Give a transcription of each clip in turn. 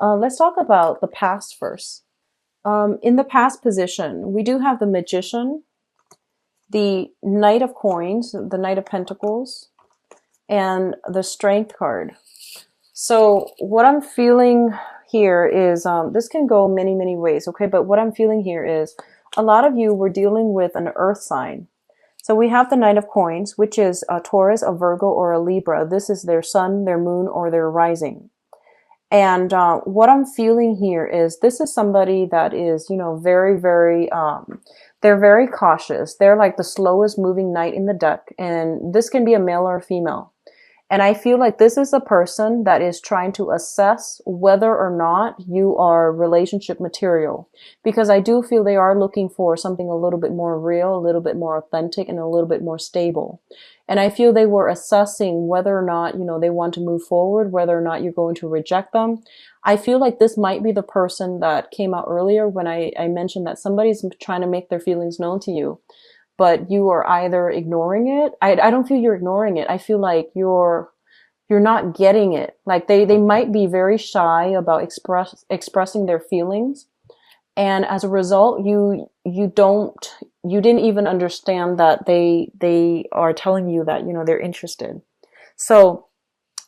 Let's talk about the past first. In the past position, we do have the Magician, the Knight of Coins, the Knight of Pentacles, and the Strength card. So what I'm feeling here is, this can go many, many ways, okay? But what I'm feeling here is a lot of you were dealing with an earth sign. So we have the Knight of Coins, which is a Taurus, a Virgo, or a Libra. This is their sun, their moon, or their rising. And what I'm feeling here is this is somebody that is, very, very, they're very cautious. They're like the slowest moving knight in the deck. And this can be a male or a female. And I feel like this is a person that is trying to assess whether or not you are relationship material. Because I do feel they are looking for something a little bit more real, a little bit more authentic, and a little bit more stable. And I feel they were assessing whether or not, they want to move forward, whether or not you're going to reject them. I feel like this might be the person that came out earlier when I mentioned that somebody's trying to make their feelings known to you, but you are either ignoring it. I don't feel you're ignoring it. I feel like you're not getting it. Like they might be very shy about expressing their feelings. And as a result, you didn't even understand that they are telling you that, they're interested. So,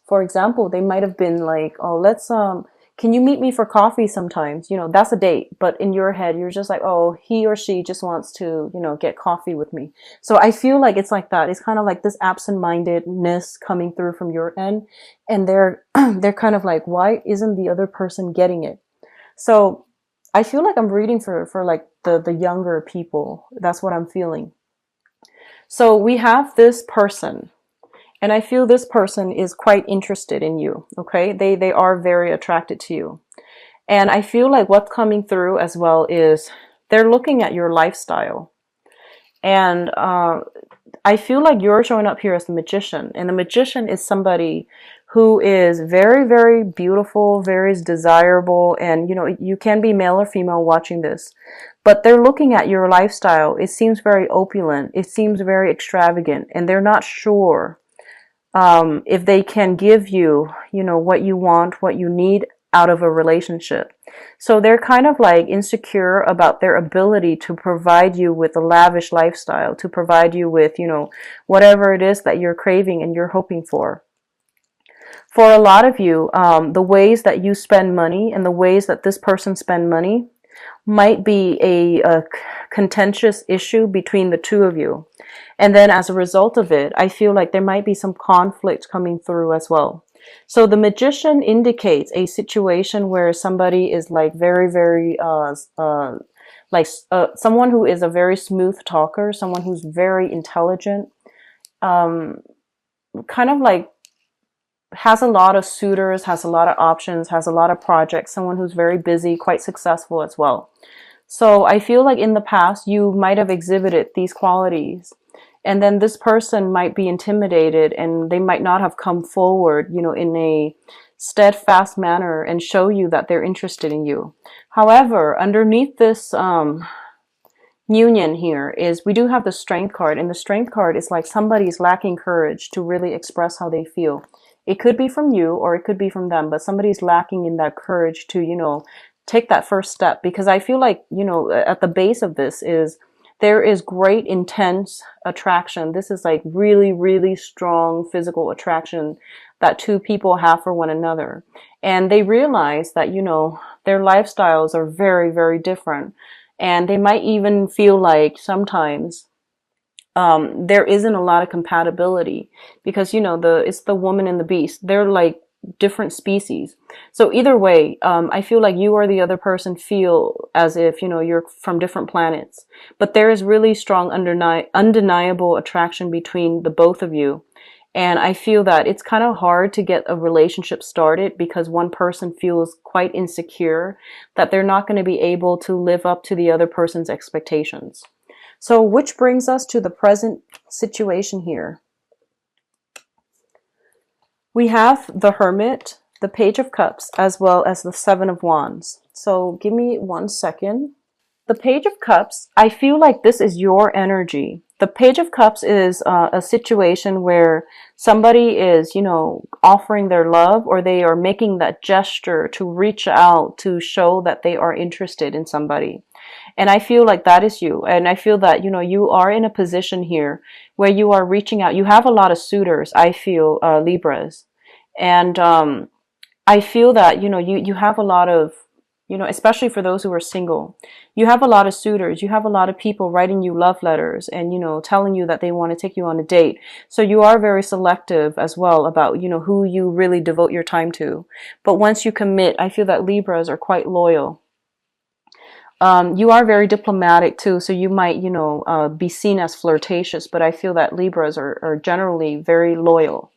for example, they might have been like, oh, can you meet me for coffee sometimes? That's a date. But in your head, you're just like, oh, he or she just wants to, get coffee with me. So I feel like it's like that. It's kind of like this absent-mindedness coming through from your end. And they're kind of like, why isn't the other person getting it? So I feel like I'm reading for like the younger people. That's what I'm feeling. So we have this person. And I feel this person is quite interested in you, okay? They are very attracted to you. And I feel like what's coming through as well is they're looking at your lifestyle. And I feel like you're showing up here as the Magician. And the Magician is somebody who is very, very beautiful, very desirable. And, you can be male or female watching this. But they're looking at your lifestyle. It seems very opulent. It seems very extravagant. And they're not sure if they can give you, what you want, what you need out of a relationship. So they're kind of like insecure about their ability to provide you with a lavish lifestyle, to provide you with, whatever it is that you're craving and you're hoping for. For a lot of you, the ways that you spend money and the ways that this person spend money might be a contentious issue between the two of you. And then as a result of it, I feel like there might be some conflict coming through as well. So the Magician indicates a situation where somebody is like very, very, someone who is a very smooth talker, someone who's very intelligent, kind of like has a lot of suitors, has a lot of options, has a lot of projects, someone who's very busy, quite successful as well. So I feel like in the past, you might have exhibited these qualities. And then this person might be intimidated and they might not have come forward, in a steadfast manner and show you that they're interested in you. However, underneath this union here is we do have the Strength card. And the Strength card is like somebody's lacking courage to really express how they feel. It could be from you or it could be from them, but somebody's lacking in that courage to, take that first step. Because I feel like, at the base of this is there is great intense attraction. This is like really, really strong physical attraction that two people have for one another. And they realize that, their lifestyles are very, very different. And they might even feel like sometimes there isn't a lot of compatibility because, it's the woman and the beast. They're like different species. So either way, I feel like you or the other person feel as if, you're from different planets. But there is really strong undeniable attraction between the both of you. And I feel that it's kind of hard to get a relationship started because one person feels quite insecure that they're not going to be able to live up to the other person's expectations. So which brings us to the present situation here. We have the Hermit, the Page of Cups, as well as the Seven of Wands. So give me 1 second. The Page of Cups, I feel like this is your energy. The Page of Cups is a situation where somebody is, offering their love, or they are making that gesture to reach out to show that they are interested in somebody. And I feel like that is you. And I feel that, you are in a position here where you are reaching out. You have a lot of suitors, I feel, Libras. And I feel that, you have a lot of, especially for those who are single, you have a lot of suitors. You have a lot of people writing you love letters and, telling you that they want to take you on a date. So you are very selective as well about, who you really devote your time to. But once you commit, I feel that Libras are quite loyal. You are very diplomatic too, so you might, be seen as flirtatious, but I feel that Libras are generally very loyal.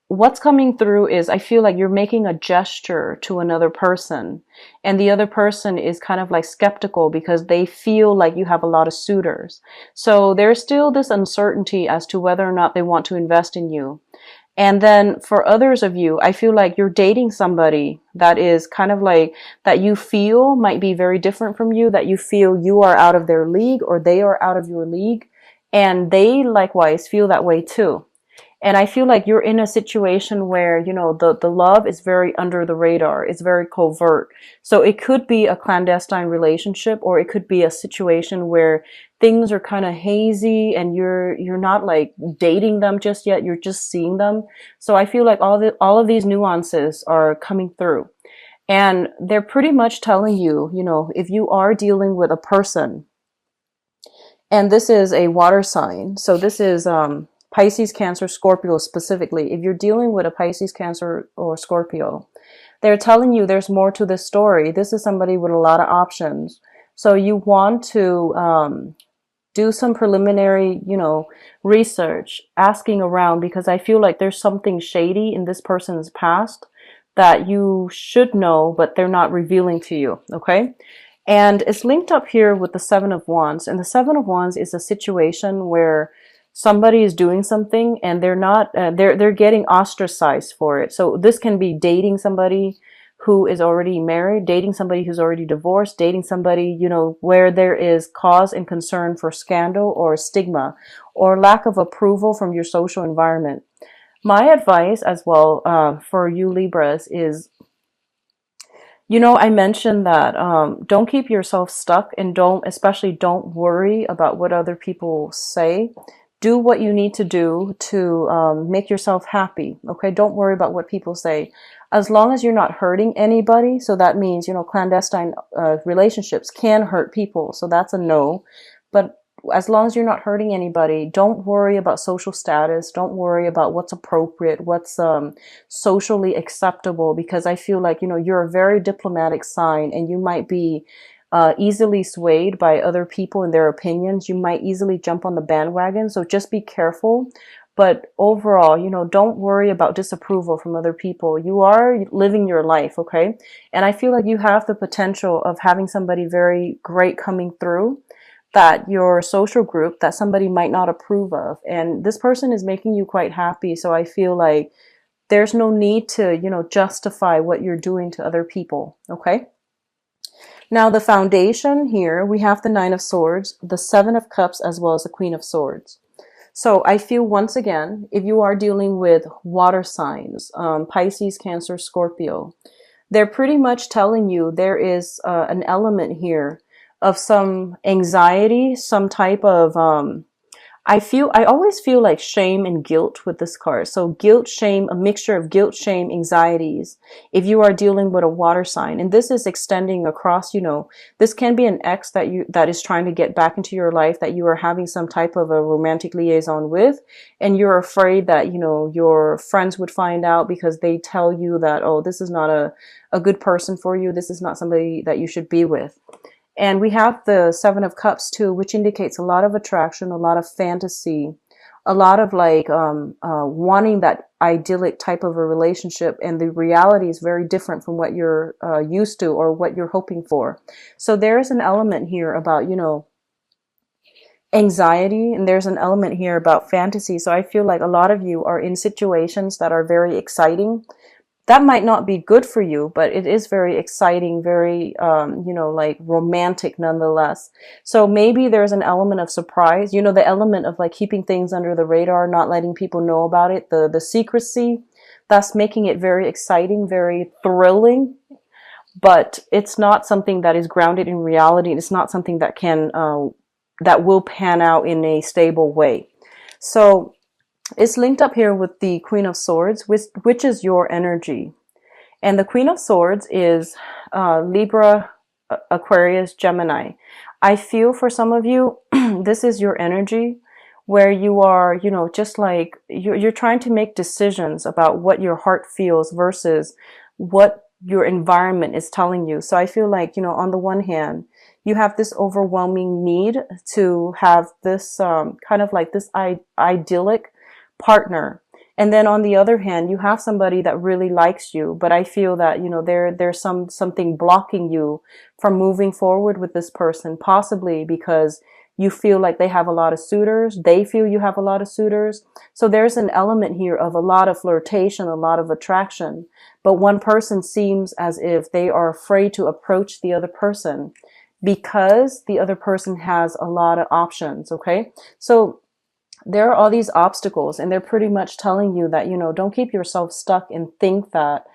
What's coming through is I feel like you're making a gesture to another person, and the other person is kind of like skeptical because they feel like you have a lot of suitors. So there's still this uncertainty as to whether or not they want to invest in you. And then for others of you, I feel like you're dating somebody that is kind of like that you feel might be very different from you, that you feel you are out of their league or they are out of your league. And they likewise feel that way too. And I feel like you're in a situation where, the love is very under the radar. It's very covert. So it could be a clandestine relationship, or it could be a situation where things are kind of hazy and you're not like dating them just yet. You're just seeing them. So I feel like all of these nuances are coming through. And they're pretty much telling you, if you are dealing with a person, and this is a water sign. So this is, Pisces, Cancer, Scorpio specifically. If you're dealing with a Pisces, Cancer, or Scorpio, they're telling you there's more to this story. This is somebody with a lot of options. So you want to do some preliminary, research, asking around, because I feel like there's something shady in this person's past that you should know, but they're not revealing to you, okay? And it's linked up here with the Seven of Wands. And the Seven of Wands is a situation where somebody is doing something and they're not, they're getting ostracized for it. So this can be dating somebody who is already married, dating somebody who's already divorced, dating somebody, where there is cause and concern for scandal or stigma or lack of approval from your social environment. My advice as well, for you Libras is, I mentioned that don't keep yourself stuck, and especially don't worry about what other people say. Do what you need to do to make yourself happy. Okay, don't worry about what people say. As long as you're not hurting anybody, so that means, clandestine relationships can hurt people, so that's a no. But as long as you're not hurting anybody, don't worry about social status. Don't worry about what's appropriate, what's socially acceptable, because I feel like, you're a very diplomatic sign, and you might be easily swayed by other people and their opinions. You might easily jump on the bandwagon. So just be careful. But overall, don't worry about disapproval from other people. You are living your life, okay? And I feel like you have the potential of having somebody very great coming through, that your social group, that somebody might not approve of. And this person is making you quite happy. So I feel like there's no need to, justify what you're doing to other people, okay? Now, the foundation here, we have the Nine of Swords, the Seven of Cups, as well as the Queen of Swords. So I feel, once again, if you are dealing with water signs, Pisces, Cancer, Scorpio, they're pretty much telling you there is an element here of some anxiety, some type of, I always feel like shame and guilt with this card. So guilt, shame, a mixture of guilt, shame, anxieties, if you are dealing with a water sign. And this is extending across, this can be an ex that is trying to get back into your life, that you are having some type of a romantic liaison with, and you're afraid that, your friends would find out because they tell you that, oh, this is not a good person for you. This is not somebody that you should be with. And we have the Seven of Cups too, which indicates a lot of attraction, a lot of fantasy, a lot of like wanting that idyllic type of a relationship. And the reality is very different from what you're used to or what you're hoping for. So there's an element here about, anxiety, and there's an element here about fantasy. So I feel like a lot of you are in situations that are very exciting, that might not be good for you, but it is very exciting, very, like romantic nonetheless. So maybe there's an element of surprise, the element of like keeping things under the radar, not letting people know about it, the secrecy, that's making it very exciting, very thrilling, but it's not something that is grounded in reality. It's not something that that will pan out in a stable way. So it's linked up here with the Queen of Swords, which is your energy. And the Queen of Swords is Libra, Aquarius, Gemini. I feel for some of you, this is your energy where you are, just like you're trying to make decisions about what your heart feels versus what your environment is telling you. So I feel like, on the one hand, you have this overwhelming need to have this kind of like this idyllic partner. And then on the other hand, you have somebody that really likes you, but I feel that, there's something blocking you from moving forward with this person, possibly because you feel like they have a lot of suitors. They feel you have a lot of suitors. So there's an element here of a lot of flirtation, a lot of attraction. But one person seems as if they are afraid to approach the other person because the other person has a lot of options. Okay. So there are all these obstacles, and they're pretty much telling you that, don't keep yourself stuck and think that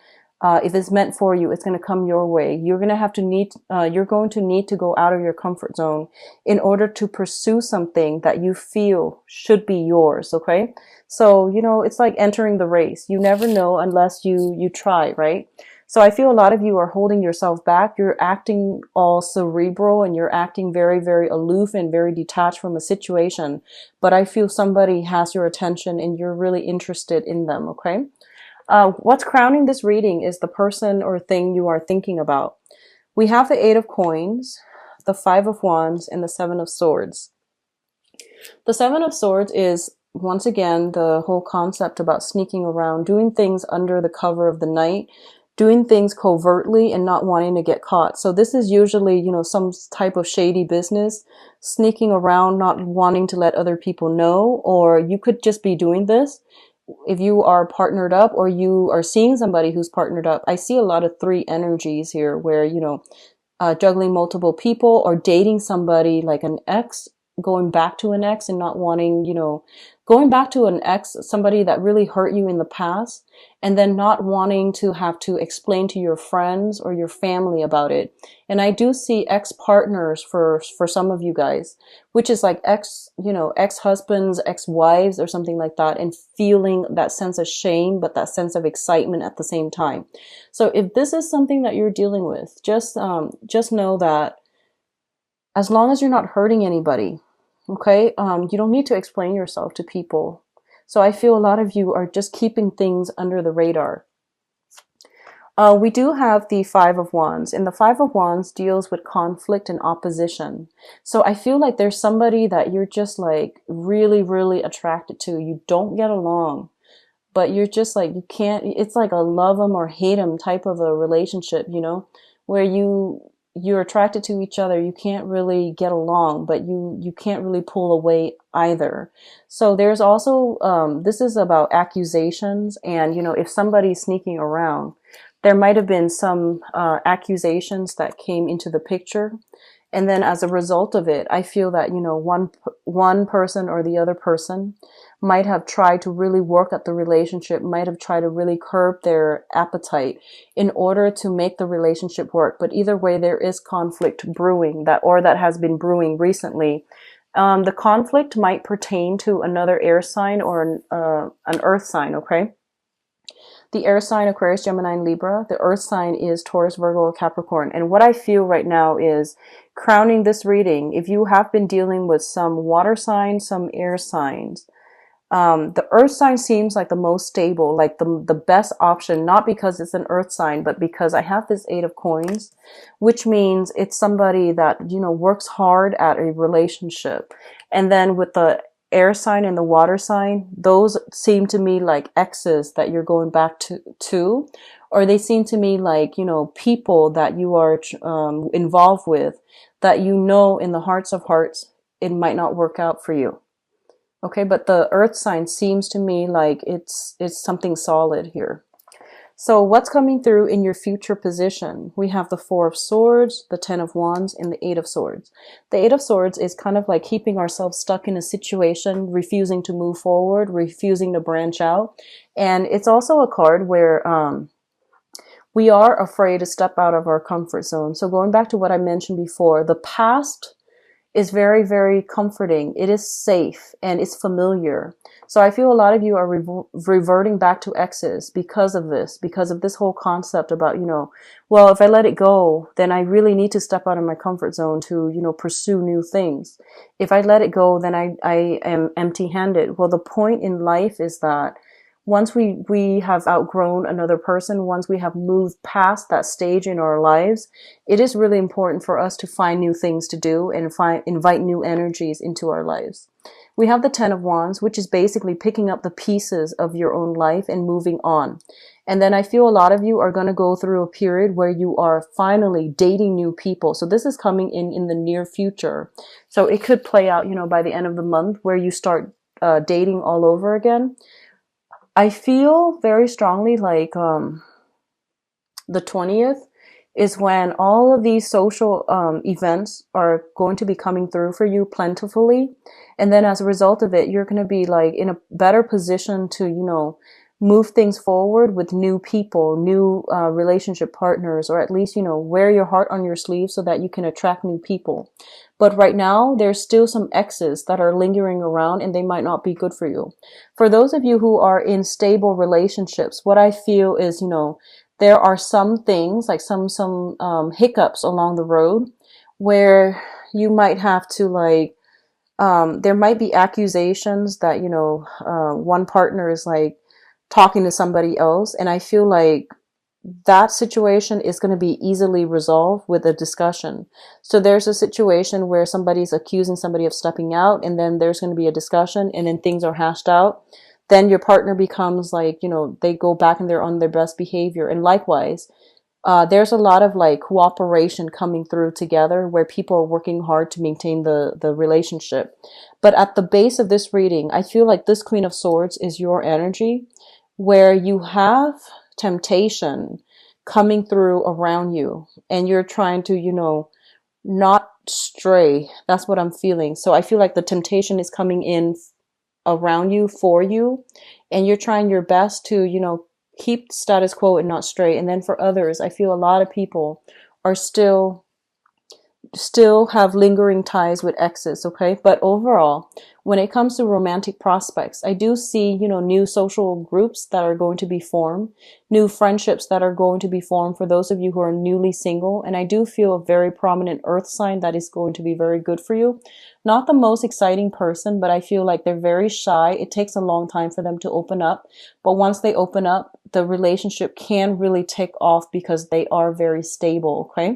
if it's meant for you, it's going to come your way. You're going to need to go out of your comfort zone in order to pursue something that you feel should be yours. Okay. So, it's like entering the race. You never know unless you try, right? So I feel a lot of you are holding yourself back. You're acting all cerebral and you're acting very, very aloof and very detached from a situation. But I feel somebody has your attention and you're really interested in them. Okay. What's crowning this reading is the person or thing you are thinking about. We have the 8 of Coins, the 5 of Wands, and the 7 of Swords. The 7 of Swords is, once again, the whole concept about sneaking around, doing things under the cover of the night, doing things covertly and not wanting to get caught. So this is usually, some type of shady business, sneaking around, not wanting to let other people know, or you could just be doing this if you are partnered up or you are seeing somebody who's partnered up. I see a lot of 3 energies here where, juggling multiple people or dating somebody like an ex, going back to an ex and not wanting, going back to an ex, somebody that really hurt you in the past, and then not wanting to have to explain to your friends or your family about it. And I do see ex-partners for some of you guys, which is like ex-husbands, ex-wives or something like that, and feeling that sense of shame, but that sense of excitement at the same time. So if this is something that you're dealing with, just know that as long as you're not hurting anybody, okay, you don't need to explain yourself to people. So I feel a lot of you are just keeping things under the radar. We do have the 5 of Wands, and the 5 of Wands deals with conflict and opposition. So I feel like there's somebody that you're just like really, really attracted to. You don't get along, but you're just like, you can't, it's like a love them or hate them type of a relationship, where you're attracted to each other. You can't really get along, but you can't really pull away either. So there's also, this is about accusations. And, if somebody's sneaking around, there might have been some accusations that came into the picture. And then as a result of it, I feel that, one person or the other person might have tried to really work at the relationship, might have tried to really curb their appetite in order to make the relationship work. But either way, there is conflict brewing that has been brewing recently. The conflict might pertain to another air sign or an earth sign, okay? The air sign, Aquarius, Gemini, and Libra. The earth sign is Taurus, Virgo, or Capricorn. And what I feel right now is crowning this reading, if you have been dealing with some water signs, some air signs, the earth sign seems like the most stable, like the best option, not because it's an earth sign, but because I have this 8 of Coins, which means it's somebody that, works hard at a relationship. And then with the air sign and the water sign, those seem to me like exes that you're going back to, or they seem to me like, people that you are involved with that, in the hearts of hearts, it might not work out for you. Okay, but the earth sign seems to me like it's something solid here. So what's coming through in your future position? We have the Four of Swords, the Ten of Wands, and the Eight of Swords. The Eight of Swords is kind of like keeping ourselves stuck in a situation, refusing to move forward, refusing to branch out. And it's also a card where we are afraid to step out of our comfort zone. So going back to what I mentioned before, the past is very, very comforting. It is safe and it's familiar. So I feel a lot of you are reverting back to exes because of this whole concept about, well, if I let it go, then I really need to step out of my comfort zone to, pursue new things. If I let it go, then I am empty-handed. Well, the point in life is that once we have outgrown another person, once we have moved past that stage in our lives, it is really important for us to find new things to do and invite new energies into our lives. We have the Ten of Wands, which is basically picking up the pieces of your own life and moving on. And then I feel a lot of you are going to go through a period where you are finally dating new people. So this is coming in the near future. So it could play out, by the end of the month where you start dating all over again. I feel very strongly like the 20th is when all of these social events are going to be coming through for you plentifully. And then as a result of it, you're going to be like in a better position to, move things forward with new people, new relationship partners, or at least, wear your heart on your sleeve so that you can attract new people. But right now, there's still some exes that are lingering around and they might not be good for you. For those of you who are in stable relationships, what I feel is, there are some things like some hiccups along the road where you might have to there might be accusations that, one partner is like talking to somebody else. And I feel like that situation is going to be easily resolved with a discussion. So there's a situation where somebody's accusing somebody of stepping out, and then there's going to be a discussion, and then things are hashed out. Then your partner becomes like, they go back and they're on their best behavior. And likewise, there's a lot of like cooperation coming through together where people are working hard to maintain the relationship. But at the base of this reading, I feel like this Queen of Swords is your energy where you have temptation coming through around you and you're trying to, not stray. That's what I'm feeling. So I feel like the temptation is coming in around you for you and you're trying your best to, keep status quo and not stray. And then for others, I feel a lot of people are still have lingering ties with exes, okay? But overall, when it comes to romantic prospects, I do see, new social groups that are going to be formed, new friendships that are going to be formed for those of you who are newly single. And I do feel a very prominent earth sign that is going to be very good for you. Not the most exciting person, but I feel like they're very shy. It takes a long time for them to open up. But once they open up, the relationship can really take off because they are very stable, okay?